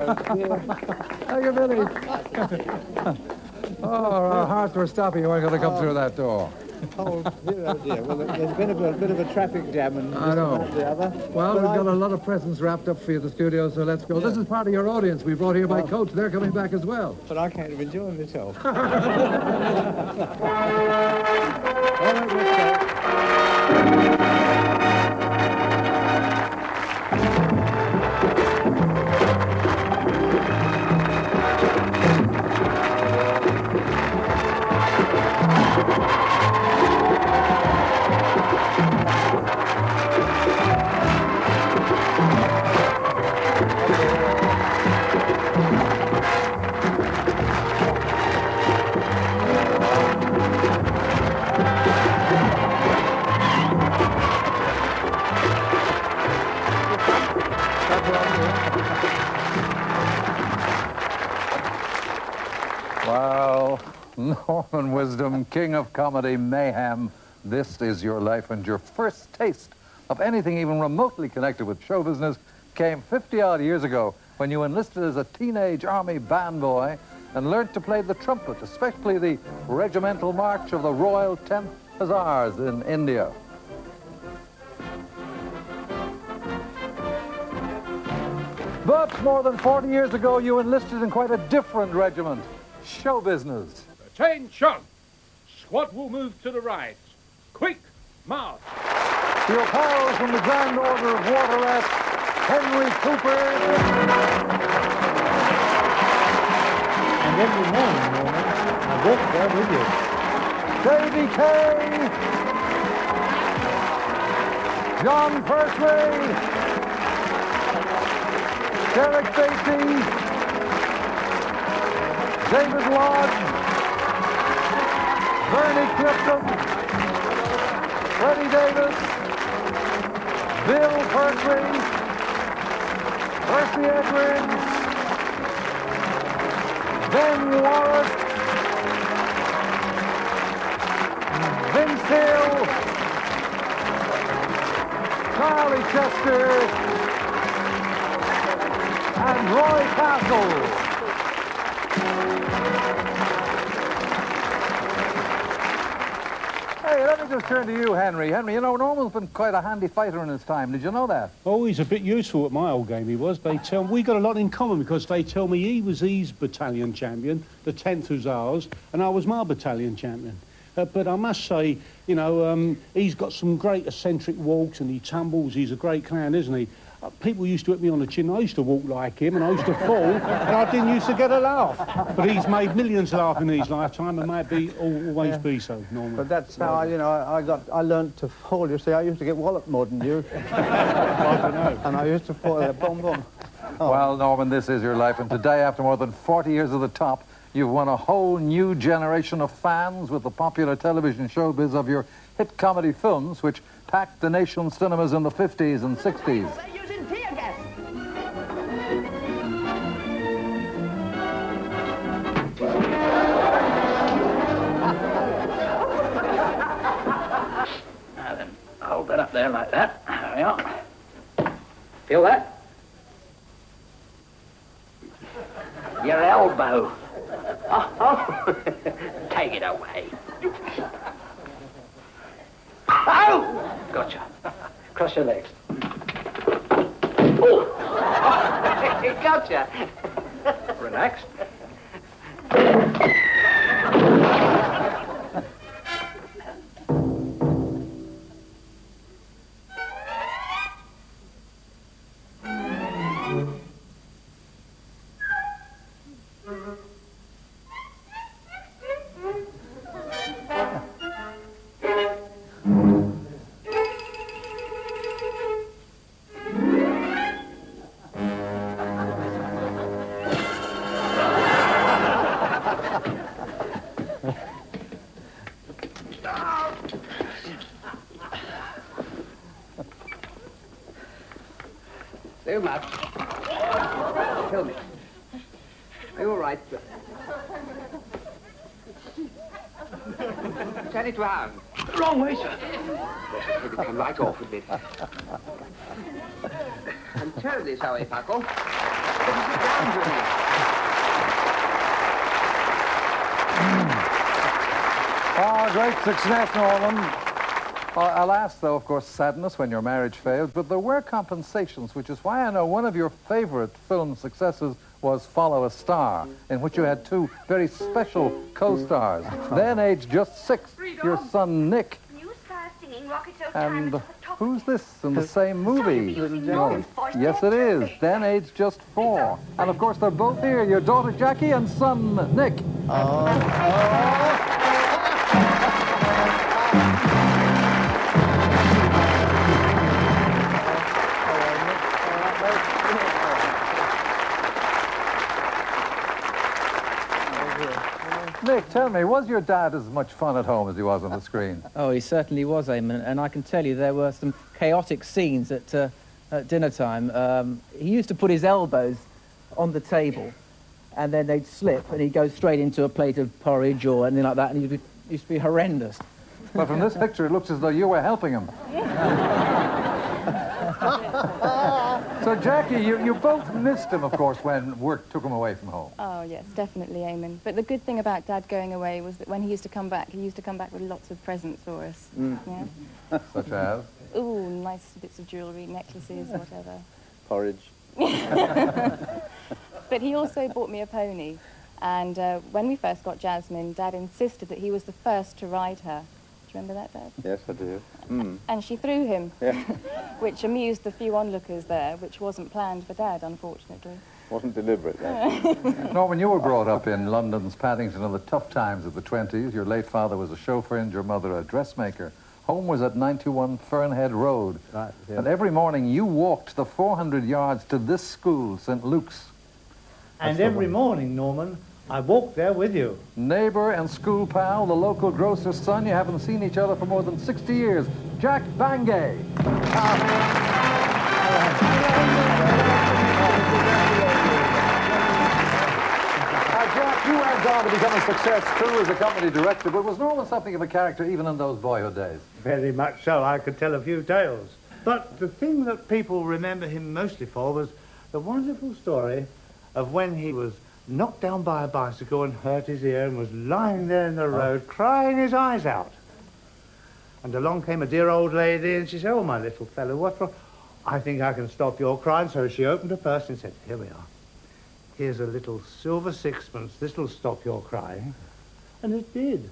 Thank you, Billy. Oh, our hearts were stopping. You weren't going to come through that door. Oh, dear, oh dear. Well, there's been a bit of a traffic jam and I know. the other. Well, we've got a lot of presents wrapped up for you at the studio, so let's go. Yeah. This is part of your audience. We brought here by coach. They're coming back as well. But I can't even enjoy myself. All right, let's go. Well, Norman Wisdom, king of comedy mayhem, this is your life, and your first taste of anything even remotely connected with show business came 50-odd years ago when you enlisted as a teenage army band boy and learned to play the trumpet, especially the regimental march of the Royal 10th Hussars in India. But more than 40 years ago, you enlisted in quite a different regiment, show business. Attention! Squad will move to the right. Quick, march! To your pals from the Grand Order of Waterett, Henry Cooper. And every morning, Norman, I walk there with you. Davy Kay. John Persley. Derek Beatty. David Lodge. Bernie Clifton. Freddie Davis. Bill Persley. Percy Edwards. Ben Warwick. Vince Hill. Charlie Chester. And Roy Castle. Hey, let me just turn to you, Henry. Henry, you know, Norman's been quite a handy fighter in his time. Did you know that? Oh, he's a bit useful at my old game, he was. They tell we got a lot in common because they tell me he was his battalion champion, the 10th Hussars, and I was my battalion champion. But I must say, you know, he's got some great eccentric walks and he tumbles. He's a great clown, isn't he? People used to hit me on the chin. I used to walk like him and I used to fall and I didn't used to get a laugh. But he's made millions laugh in his lifetime and may always be so, Norman. But that's how, I learnt to fall. You see, I used to get walloped more than you. And I used to fall there, boom, boom. Oh. Well, Norman, this is your life, and today, after more than 40 years at the top, you've won a whole new generation of fans with the popular television showbiz of your hit comedy films, which packed the nation's cinemas in the 50s and 60s. They're using tear gas. Now then, hold that up there like that. There we are. Feel that? Your elbow. Oh. Take it away. Oh! Gotcha. Cross your legs. Oh! Gotcha. Relax. Too much. Kill me. Are you all right? Turn it round. Wrong way, sir. Let it come right off a bit. And turn this away, Paco. Oh, great success, Norman. Alas, though, of course, sadness when your marriage failed, but there were compensations, which is why I know one of your favorite film successes was Follow a Star, in which you had two very special co-stars. Then, aged just 6, your son, Nick. And who's this in the same movie? No. Yes, it is. Then, aged just 4. And, of course, they're both here, your daughter, Jackie, and son, Nick. Nick, tell me, was your dad as much fun at home as he was on the screen? Oh, he certainly was, Eamon, and I can tell you there were some chaotic scenes at dinner time. He used to put his elbows on the table, and then they'd slip, and he'd go straight into a plate of porridge or anything like that, and it used to be horrendous. But from this picture, it looks as though you were helping him. So, Jackie, you both missed him, of course, when work took him away from home. Oh, yes, definitely, Eamon. But the good thing about Dad going away was that when he used to come back with lots of presents for us. Yeah? Such as? Ooh, nice bits of jewellery, necklaces, whatever. Porridge. But he also bought me a pony. And when we first got Jasmine, Dad insisted that he was the first to ride her. Do you remember that, Dad? Yes, I do. And she threw him, Yeah. which amused the few onlookers there, which wasn't planned for Dad, unfortunately. Wasn't deliberate, then. Norman, you were brought up in London's Paddington in the tough times of the 20s. Your late father was a chauffeur and your mother a dressmaker. Home was at 91 Fernhead Road. Right, yeah. And every morning you walked the 400 yards to this school, St. Luke's. And every morning, Norman, I walked there with you. Neighbour and school pal, the local grocer's son. You haven't seen each other for more than 60 years. Jack Bangay. Jack, you went on to become a success too as a company director, but was Norman something of a character even in those boyhood days? Very much so. I could tell a few tales. But the thing that people remember him mostly for was the wonderful story of when he was knocked down by a bicycle and hurt his ear and was lying there in the road crying his eyes out. And along came a dear old lady and she said, "Oh, my little fellow, what's wrong?" "I think I can stop your crying." So she opened her purse and said, "Here we are. Here's a little silver sixpence. This'll stop your crying." And it did.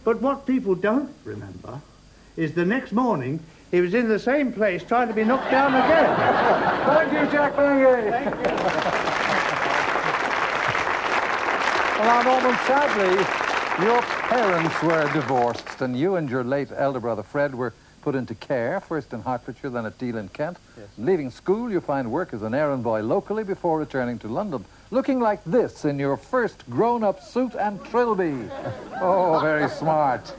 But what people don't remember is the next morning he was in the same place trying to be knocked down again. Thank you, Jack Bangay. Thank you. Well, now, Norman, sadly, your parents were divorced, and you and your late elder brother Fred were put into care, first in Hertfordshire, then at Deal in Kent. Yes. Leaving school, you find work as an errand boy locally before returning to London, looking like this in your first grown-up suit and trilby. Oh, very smart.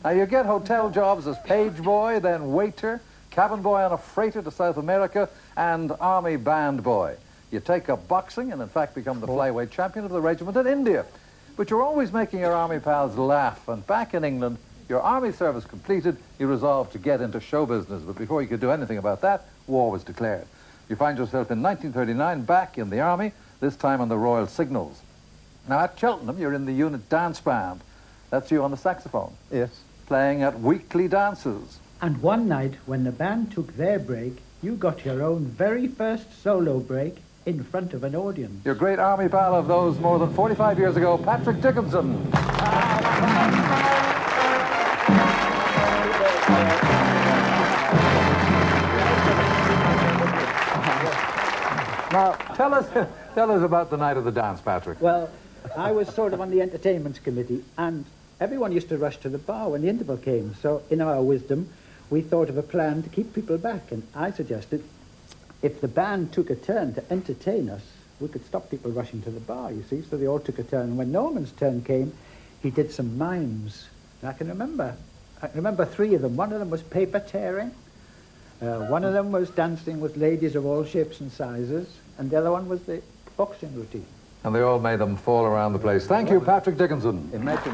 Now, you get hotel jobs as page boy, then waiter, cabin boy on a freighter to South America, and army band boy. You take up boxing and, in fact, become the flyweight champion of the regiment in India. But you're always making your army pals laugh, and back in England, your army service completed, you resolved to get into show business. But before you could do anything about that, war was declared. You find yourself in 1939 back in the army, this time on the Royal Signals. Now, at Cheltenham, you're in the unit dance band. That's you on the saxophone. Yes. Playing at weekly dances. And one night, when the band took their break, you got your own very first solo break in front of an audience. Your great army pal of those more than 45 years ago, Patrick Dickinson. Now, tell us about the night of the dance, Patrick. Well, I was sort of on the entertainment committee, and everyone used to rush to the bar when the interval came. So, in our wisdom, we thought of a plan to keep people back, and I suggested if the band took a turn to entertain us, we could stop people rushing to the bar, you see. So they all took a turn. And when Norman's turn came, he did some mimes. And I can remember 3 of them. One of them was paper tearing. One of them was dancing with ladies of all shapes and sizes. And the other one was the boxing routine. And they all made them fall around the place. Thank you, Patrick Dickinson. Imagine